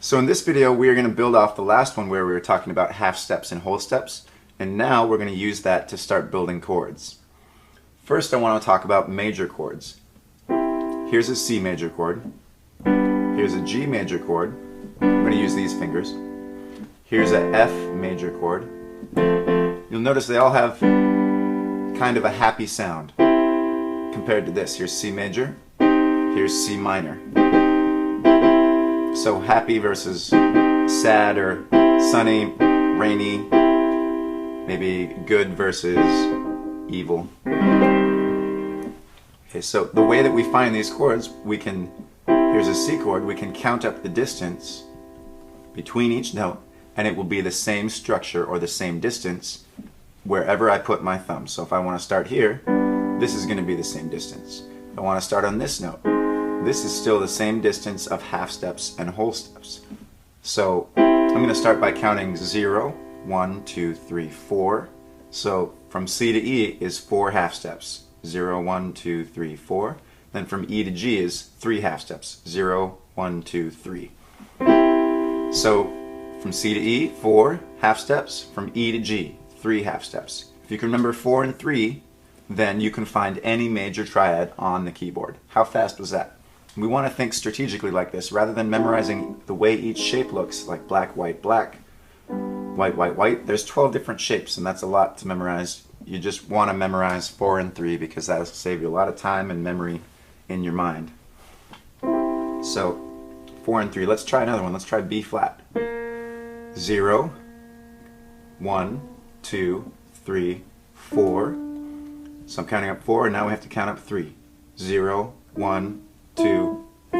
So in this video we are going to build off the last one where we were talking about half steps and whole steps, and now we're going to use that to start building chords. First I want to talk about major chords. Here's a C major chord, here's a G major chord, I'm going to use these fingers, here's a F major chord. You'll notice they all have kind of a happy sound compared to this. Here's C major, here's C minor. So happy versus sad or sunny, rainy, maybe good versus evil. Okay, so the way that we find these chords, here's a C chord, we can count up the distance between each note and it will be the same structure or the same distance wherever I put my thumb. So if I want to start here, this is going to be the same distance. If I want to start on this note, this is still the same distance of half steps and whole steps. So I'm going to start by counting 0, 1, 2, 3, 4. So from C to E is 4 half steps. 0, 1, 2, 3, 4. Then from E to G is 3 half steps. 0, 1, 2, 3. So from C to E, 4 half steps. From E to G, 3 half steps. If you can remember 4 and 3, then you can find any major triad on the keyboard. How fast was that? We want to think strategically like this. Rather than memorizing the way each shape looks, like black, white, black, white, white, white, there's 12 different shapes, and that's a lot to memorize. You just want to memorize 4 and 3 because that'll save you a lot of time and memory in your mind. So 4 and 3. Let's try another one. Let's try B flat. 0, 1, 2, 3, 4. So I'm counting up 4, and now we have to count up 3. 0, 1, 2, 3.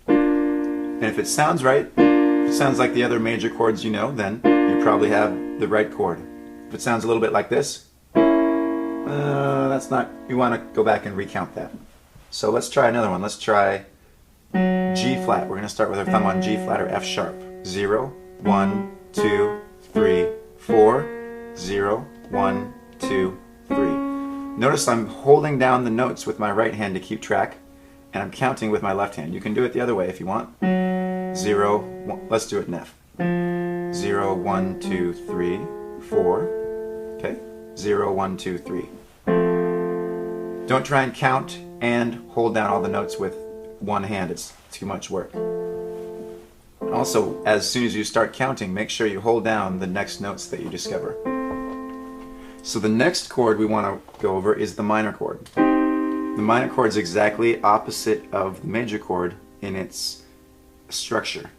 And if it sounds right, if it sounds like the other major chords you know, then you probably have the right chord. If it sounds a little bit like this, that's not, you want to go back and recount that. So let's try another one. Let's try G flat. We're going to start with our thumb on G flat or F sharp. 0, 1, 2, 3, 4. 0, 1, 2, 3. Notice I'm holding down the notes with my right hand to keep track, and I'm counting with my left hand. You can do it the other way if you want. 0, 1, let's do it in F. 0, 1, 2, 3, 4. Okay? 0, 1, 2, 3. Don't try and count and hold down all the notes with one hand. It's too much work. Also, as soon as you start counting, make sure you hold down the next notes that you discover. So the next chord we want to go over is the minor chord. The minor chord is exactly opposite of the major chord in its structure.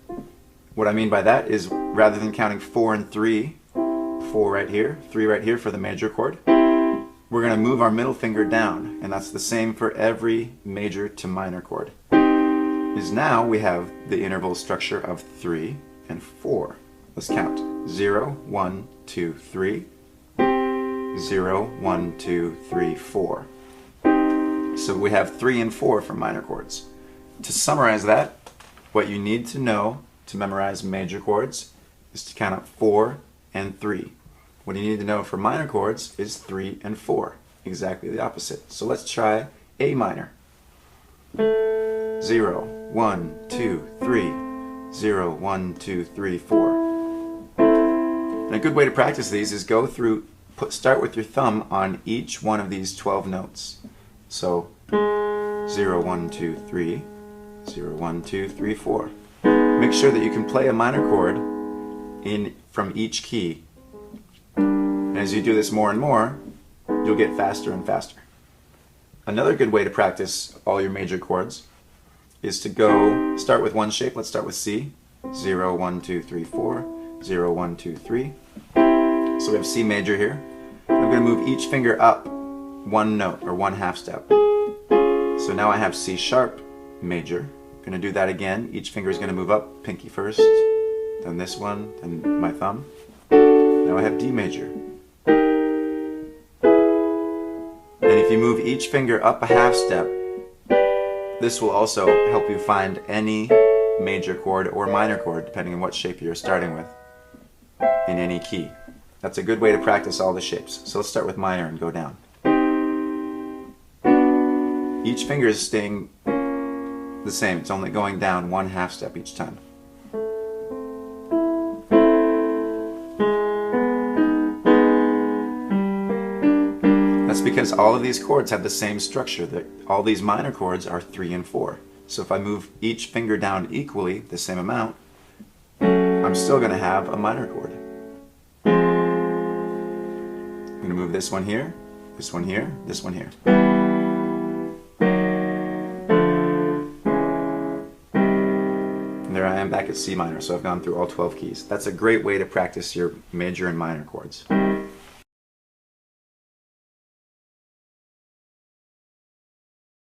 What I mean by that is rather than counting 4 and 3, 4 right here, 3 right here for the major chord, we're going to move our middle finger down, and that's the same for every major to minor chord. Is now we have the interval structure of 3 and 4. Let's count. 0, 1, 2, 3. 0, 1, 2, 3, 4. So we have 3 and 4 for minor chords. To summarize that, what you need to know to memorize major chords is to count up 4 and 3. What you need to know for minor chords is 3 and 4. Exactly the opposite. So let's try A minor. 0, 1, 2, 3. 0, 1, 2, 3, 4. And a good way to practice these is go through, start with your thumb on each one of these 12 notes. So 0, 1, 2, 3, 0, 1, 2, 3, 4. Make sure that you can play a minor chord from each key. And as you do this more and more, you'll get faster and faster. Another good way to practice all your major chords is to start with one shape. Let's start with C. 0, 1, 2, 3, 4. 0, 1, 2, 3. So we have C major here. I'm going to move each finger up one note or one half step. So now I have C sharp major. I'm going to do that again. Each finger is going to move up, pinky first, then this one, then my thumb. Now I have D major. And if you move each finger up a half step, this will also help you find any major chord or minor chord, depending on what shape you're starting with, in any key. That's a good way to practice all the shapes. So let's start with minor and go down. Each finger is staying the same. It's only going down one half step each time. That's because all of these chords have the same structure. That all these minor chords are 3 and 4. So if I move each finger down equally, the same amount, I'm still going to have a minor chord. I'm going to move this one here, this one here, this one here. And there I am back at C minor, so I've gone through all 12 keys. That's a great way to practice your major and minor chords.